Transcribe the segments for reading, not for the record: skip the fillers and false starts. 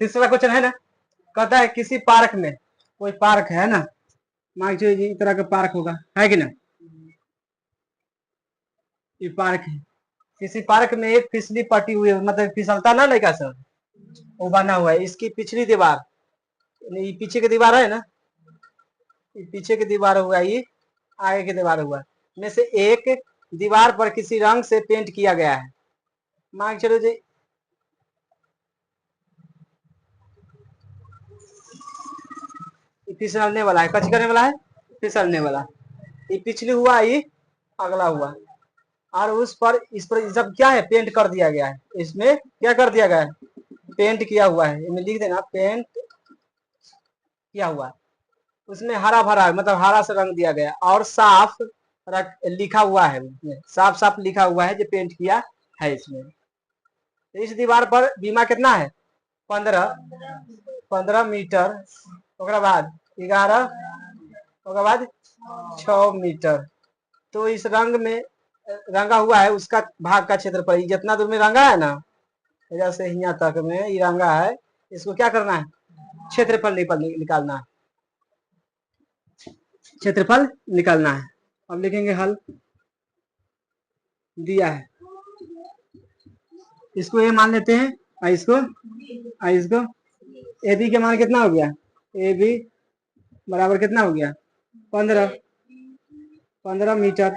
तीसरा क्वेश्चन है ना, कहता है किसी पार्क में, कोई पार्क है ना, मान लीजिए इस तरह का पार्क होगा, है कि ना, ये पार्क है, किसी पार्क में एक फिसली पटी हुई है, मतलब फिसलता ना लड़का सब, वो बना हुआ है। इसकी पिछली दीवार, ये पीछे की दीवार है ना, ये पीछे की दीवार हुआ, ये आगे की दीवार हुआ, में से एक दीवार पर किसी रंग से पेंट किया गया है। मान चलो जी, फिसलने वाला है, कच करने वाला है, फिसलने वाला, ये पिछले हुआ, ये अगला हुआ, और उस पर, इस पर सब क्या है, पेंट कर दिया गया है। इसमें क्या कर दिया गया है, पेंट किया हुआ है, इसमें लिख देना पेंट किया हुआ है। उसमें हरा भरा, मतलब हरा से रंग दिया गया, और साफ लिखा हुआ है, उसमें साफ साफ लिखा हुआ है जो पेंट किया है इसमें। इस दीवार पर बीमा कितना है, 15 बाद 11, बाद 6 मीटर। तो इस रंग में रंगा हुआ है उसका भाग का क्षेत्रफल, जितना दूर में रंगा है ना, जैसे यहाँ तक में ये रंगा है, इसको क्या करना है, क्षेत्रफल निकालना है, क्षेत्रफल निकालना है। अब लिखेंगे हल, दिया है, इसको ए मान लेते हैं, और इसको ए बी के मान कितना हो गया, ए बी बराबर कितना हो गया, 15 मीटर।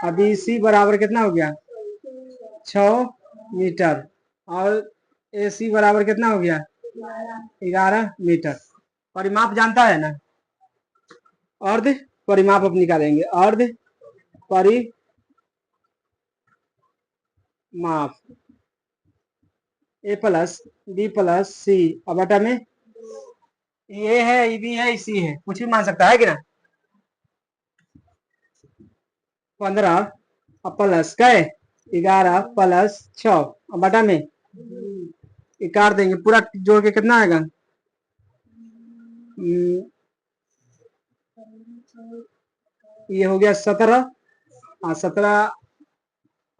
अभी सी बराबर कितना हो गया, 6 मीटर, और ए सी बराबर कितना हो गया, 11 मीटर। परिमाप जानता है ना, अर्ध परिमाप अब निकालेंगे, अर्ध परिमाप, ए प्लस बी प्लस सी, अब बटा में ये है, ये भी है, सी है, कुछ भी मान सकता है कि ना। 15 प्लस कै, 11 प्लस 6, अब बटा में काट देंगे, पूरा जोड़ के कितना आएगा, ये हो गया 17, 17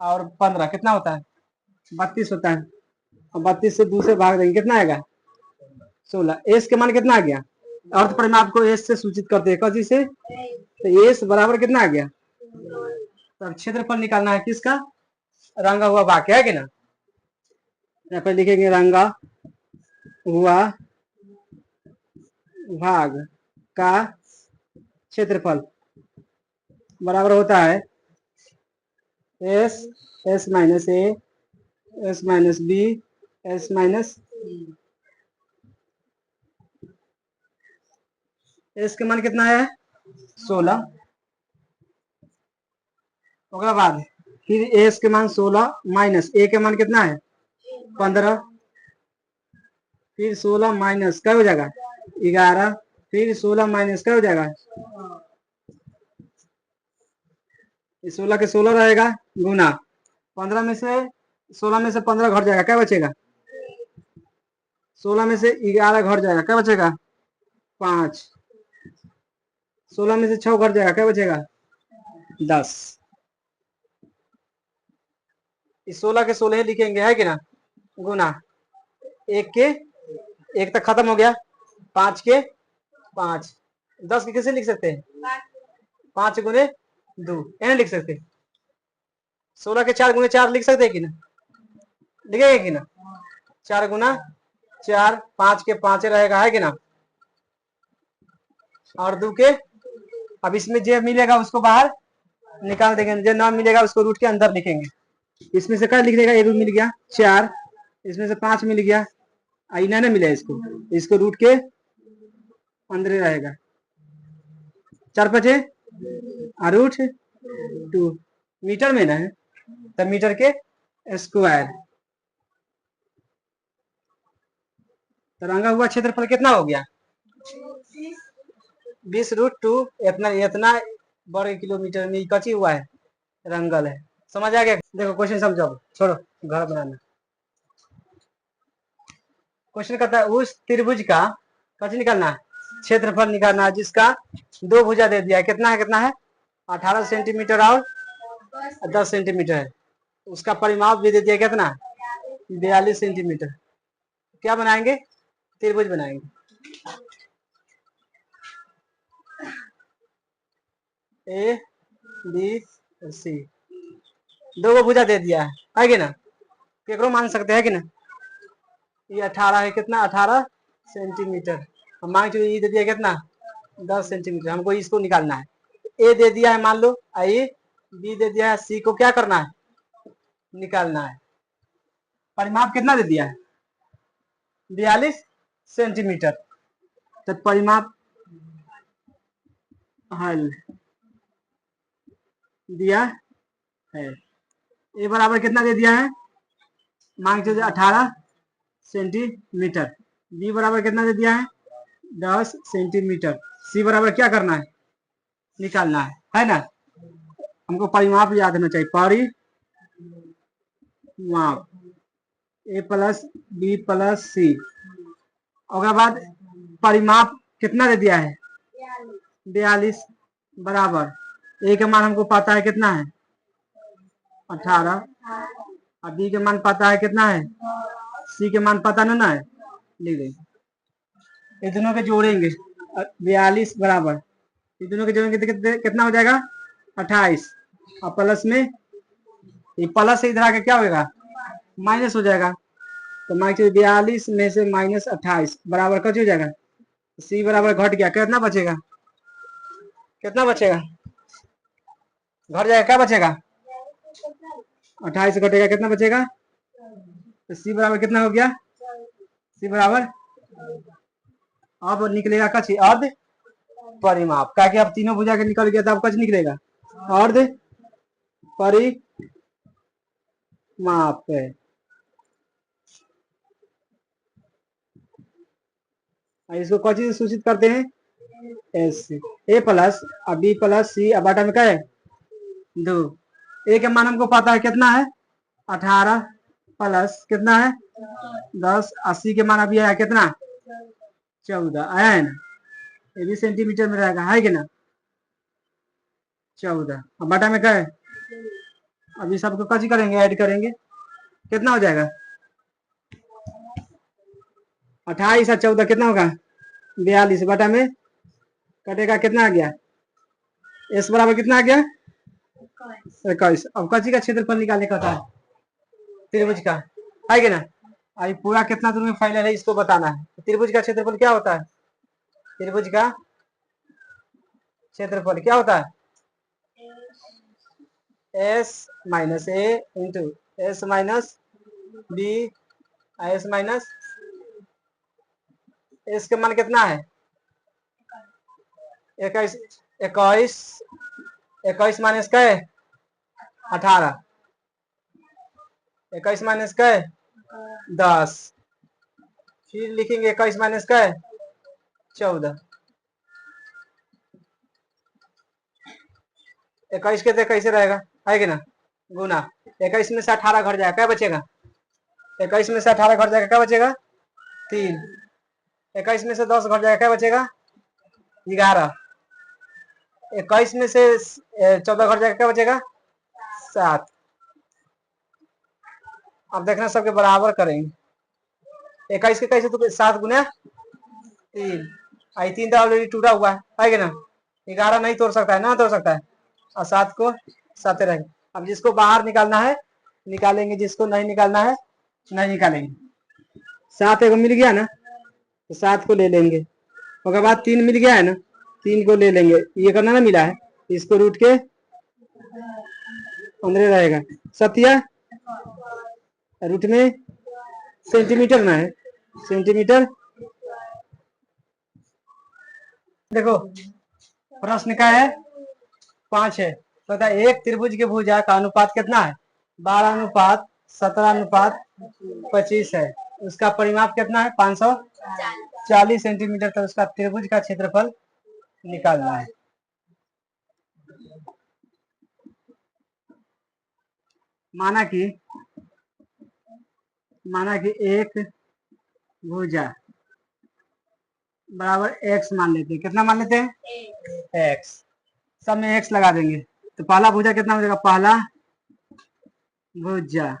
और 15 कितना होता है, 32 होता है। और 32 से दूसरे भाग देंगे, कितना आएगा, 16। एस के मान कितना आ गया, अर्थ परिमाप को एस से सूचित करते हैं, कसी से, तो एस बराबर कितना आ गया। तब क्षेत्रफल निकालना है किसका, रंगा हुआ भाग, है कि ना। यहाँ पे लिखेंगे रंगा हुआ भाग का क्षेत्रफल बराबर होता है S, S minus A, S minus B, S minus, S के मान कितना है, 16। उसके बाद फिर एस के मान 16 माइनस ए के मान कितना है, 15, फिर 16 माइनस क्या हो जाएगा, 11, फिर 16 माइनस क्या हो जाएगा, 16 के 16 रहेगा, गुना 15 में से 16 में से 15 घट जाएगा, क्या बचेगा, 16 में से 11 घट जाएगा, क्या बचेगा, 5, 16 में से 6 घट जाएगा, क्या बचेगा, 10। इस 16 के 16 लिखेंगे, है कि ना, गुना एक के एक तक खत्म हो गया, 5 के 5, 10 के कैसे लिख सकते हैं, 5 गुने 2 ऐसे लिख सकते हैं। 16 के 4 गुने 4 लिख सकते हैं कि ना, लिखेंगे कि ना, 4 गुना 4, 5 के 5 रहेगा, है कि ना, और 2 के, अब इसमें जो मिलेगा उसको बाहर निकाल देंगे, जो ना मिलेगा उसको रूट के अंदर लिखेंगे। इसमें से क्या लिख देगा, ये रूट मिल गया 4, इसमें से 5 मिल गया, आईना ना मिला इसको, इसको रूट के अंदर रहेगा, 4 5 रूट 2, मीटर में ना है, तब मीटर के स्क्वायर। तरंगा हुआ क्षेत्रफल कितना हो गया, 20√2, इतना इतना वर्ग किलोमीटर में कची हुआ है, रंगल है। समझ आ गया, देखो क्वेश्चन समझो, छोड़ो घर बनाना। क्वेश्चन कहता है उस त्रिभुज का कच निकालना है, क्षेत्रफल निकालना है, जिसका 2 भुजा दे दिया है, कितना है 18 सेंटीमीटर और 10 सेंटीमीटर है। उसका परिमाप भी दे दिया कितना, 42 सेंटीमीटर। क्या बनाएंगे, त्रिभुज बनाएंगे। ए बी सी, दो को भुजा दे दिया है कि ना, केकरो मान सकते हैं कि ना। ये 18 है, कितना 18 सेंटीमीटर। हम मान चुके ये दे दिया कितना 10 सेंटीमीटर, हमको इसको निकालना है। ए दे दिया है मान लो, आई बी दे दिया है, सी को क्या करना है, निकालना है। परिमाप कितना दे दिया है 42 सेंटीमीटर। तो परिमाप हल दिया है। ए बराबर कितना दे दिया है, मान लीजिए 18 सेंटीमीटर। बी बराबर कितना दे दिया है 10 सेंटीमीटर। सी बराबर क्या करना है, निकालना है ना। हमको परिमाप याद होना चाहिए, परिमाप ए प्लस बी प्लस सी। उसके बाद परिमाप कितना दे दिया है 42 बराबर, ए का मान हमको पता है कितना है 18, और बी के मान पता है कितना है, सी के मान पता नहीं ना है, लिख देंगे। ये दोनों के जोड़ेंगे 42 बराबर, ये दोनों के जोड़ेंगे तो कितना हो जाएगा 28, और प्लस में ये प्लस से इधर आके क्या होगा माइनस हो जाएगा। तो मान 42 में से माइनस 28 बराबर कट हो जाएगा। सी बराबर घट गया, कितना बचेगा, कितना बचेगा, घट जाएगा, क्या बचेगा 28 घटेगा, कितना बचेगा। तो सी बराबर कितना हो गया, सी बराबर अब निकलेगा कच अर्ध परिमाप, क्या कि अब तीनों भुजा के निकल गया तो अब कच निकलेगा अर्ध परिमाप है। इसको कौन चीज सूचित करते हैं, एस ए प्लस अब बी प्लस सी, अब बाटा में क्या है 2। ए के मान हमको पता है कितना है 18 प्लस कितना है 10, 80 के मान अभी आया कितना 14 आया है ना, ये भी सेंटीमीटर में रहेगा है कि ना 14। अब बाटा में क्या है, अभी सबको कच करेंगे ऐड करेंगे, कितना हो जाएगा 28 और 14 कितना होगा 42, बटा में कटेगा कितना आ गया, एस बराबर कितना आ गया 21। अब कची का क्षेत्रफल निकालने का था त्रिभुज का है कि ना, अभी पूरा कितना दूर में फैला है इसको बताना है। त्रिभुज का क्षेत्रफल क्या होता है, त्रिभुज का क्षेत्रफल क्या होता है S minus A into S minus B, S minus S के मान कितना है 21, 21 21 माइनस का है 18, 21 माइनस का है 10, फिर लिखेंगे 21 माइनस का है 14, 21 के तो कैसे रहेगा है कि ना गुना, 21 में से 18 घट जाएगा क्या बचेगा, 21 में से 18 घट जाएगा क्या बचेगा 3, 21 में से 10 घट जाएगा क्या बचेगा 11, 21 में से 14 घट जाएगा क्या बचेगा 7। अब देखना सबके बराबर करेंगे, 21 के कैसे तो 7 गुना 3, आई 3 तो ऑलरेडी टूटा हुआ है कि ना, 11 नहीं तोड़ सकता है ना, तोड़ सकता है, और 7 को 7 रहेंगे। अब जिसको बाहर निकालना है निकालेंगे, जिसको नहीं निकालना है नहीं निकालेंगे। 7 एगो मिल गया ना तो 7 को ले लेंगे, उसके बाद 3 मिल गया है ना 3 को ले लेंगे, ये करना ना मिला है इसको रूट के अंदर रहेगा, सत्या रूट में सेंटीमीटर में है सेंटीमीटर। देखो प्रश्न का है 5 है, पता है एक त्रिभुज के भुजा का अनुपात कितना है 12:17:25 है, उसका परिमाप कितना है 540 सेंटीमीटर, तो उसका त्रिभुज का क्षेत्रफल निकालना है। माना कि एक भुजा बराबर एक्स मान लेते हैं, कितना मान लेते हैं एक्स, सब में एक्स लगा देंगे तो पहला भुजा कितना हो जाएगा, पहला भुजा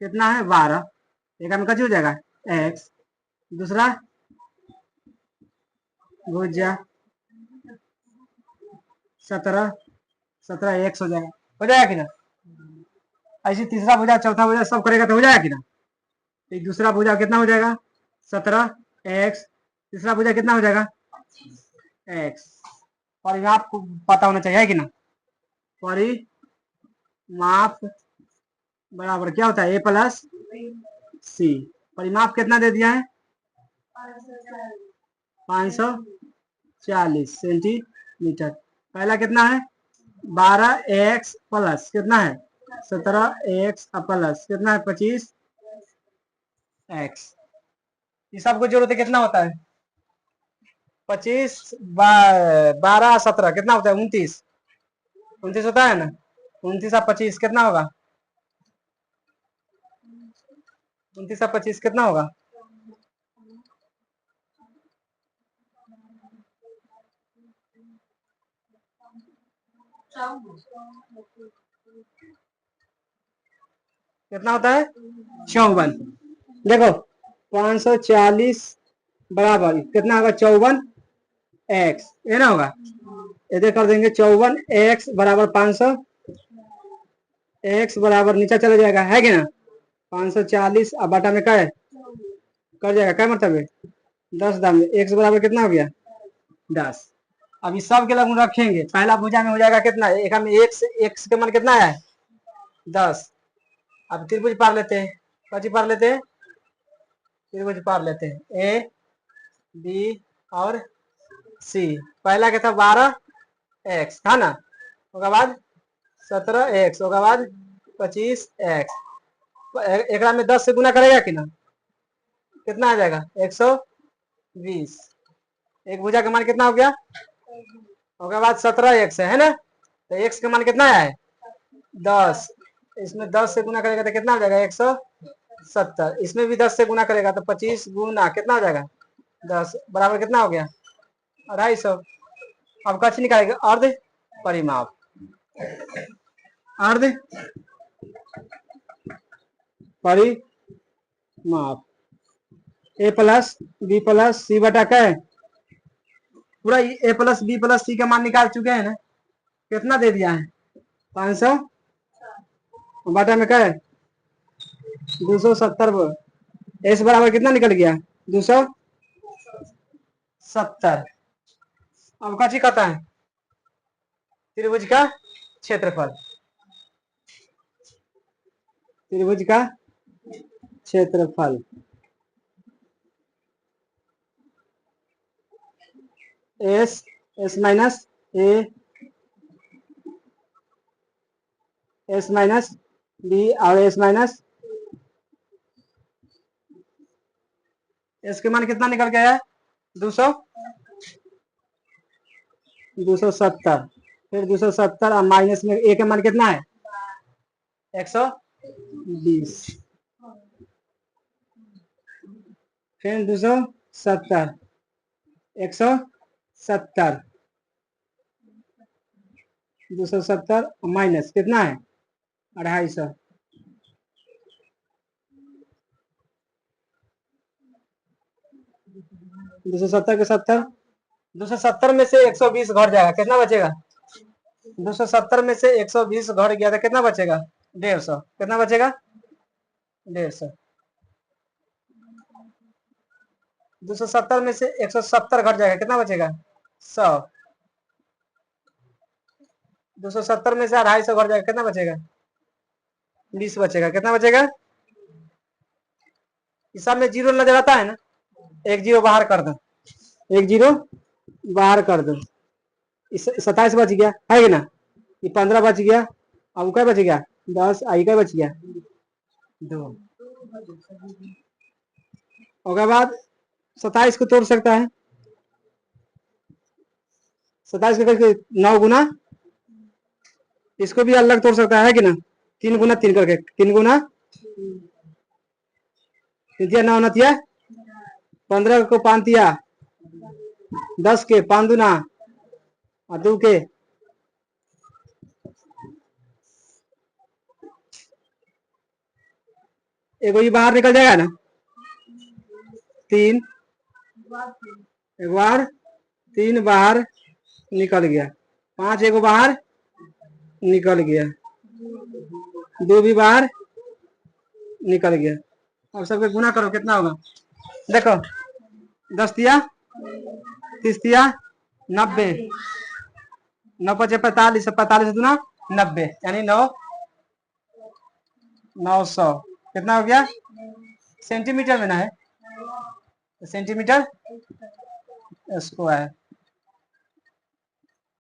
कितना है 12, एक में कच हो जाएगा एक्स, दूसरा भुजा 17, 17 एक्स हो जाएगा कि ना। ऐसे तीसरा भुजा चौथा भुजा सब करेगा तो हो जाएगा कि ना। एक दूसरा भुजा कितना हो जाएगा 17 एक्स, तीसरा भुजा कितना हो जाएगा एक्स। परिमाप को पता होना चाहिए कि ना। परिमाप बराबर क्या होता है ए प्लस सी। परिमाप कितना दे दिया है 540 सेंटीमीटर। पहला कितना है 12 एक्स प्लस कितना है 17 एक्स प्लस कितना है 25 एक्स। ये सबको जोड़ते कितना होता है 25 12 17 कितना होता है 29, 29 होता है ना। 29 और 25 कितना होगा 29 और 25 कितना होगा कितना होता है 54। देखो 540 बराबर कितना होगा 54 एक्स, ये ना होगा। इधर कर देंगे 54 एक्स बराबर 500 एक्स बराबर नीचे चला जाएगा है कि ना 540 अब बटा में क्या है कर जाएगा क्या मतलब है 10 दाम में एक्स बराबर कितना हो गया 10। अब इस सब के लगभग रखेंगे पहला भुजा में हो जाएगा कितना एक में एक्स के मान कितना है 10। अब त्रिभुज पार लेते हैं कची पार लेते हैं त्रिभुज पार लेते हैं ए बी और सी। पहला क्या था 12 एक्स था ना उसके बाद 17 एक्स उसके बाद 25 एक्स। एक में 10 से गुना करेगा कि ना कितना आ जाएगा 120। एक भुजा का मान कितना हो गया उसके बाद 17 एक्स है ना तो एक्स का मान कितना है 10। इसमें 10 से गुना करेगा तो कितना हो जाएगा 170। इसमें भी 10 से गुना करेगा तो 25 गुना कितना हो जाएगा 10 बराबर कितना हो गया 250। अब कछ निकालेगा अर्ध परिमाप। अर्ध परिमाप ए प्लस बी प्लस सी बटा क्या है पूरा ए प्लस बी प्लस सी का मान निकाल चुके हैं ना। कितना दे दिया है 500 बटा में क्या है 270 एस बराबर कितना निकल गया 270। अब काची कहता है त्रिभुज का क्षेत्रफल। त्रिभुज का क्षेत्रफल S S minus A S minus B और एस माइनस एस के मान कितना निकल गया है 270। फिर 270 और माइनस में ए का मान कितना है 120। फिर 270 170 270 माइनस कितना है 250। 270 के 70 270 में से 120 घट जाएगा कितना बचेगा 270 में से 120 घट गया था कितना बचेगा 150। कितना बचेगा 150। 270 में से 170 घट जाएगा कितना बचेगा 100। 270 में से 250 घट जाएगा कितना बचेगा 20 बचेगा। कितना बचेगा इस सब में जीरो नजर आता है ना एक जीरो बाहर कर दो एक जीरो बाहर कर दो। 27 बच गया है कि ना ये 15 बच गया। अब क्या बच गया 10 आई क्या बच गया 2। उसके बाद 27 को तोड़ सकता है 27 को करके 9 गुना इसको भी अलग तोड़ सकता है कि ना 3 गुना 3 करके 3 गुना 9 नतिया 15 को 5 दिया 10 के 5 दुना और 2 के एगो ये बाहर निकल जाएगा ना 3 एक बार 3 बाहर निकल गया, 5 एक बाहर निकल गया, 2 भी बाहर निकल गया। अब सबके गुना करो कितना होगा, देखो 10 तिया 30 तिया 90, 9 पचे 45, 45 दूना 90, यानी 900 कितना हो गया, सेंटीमीटर में ना है, सेंटीमीटर स्क्वायर।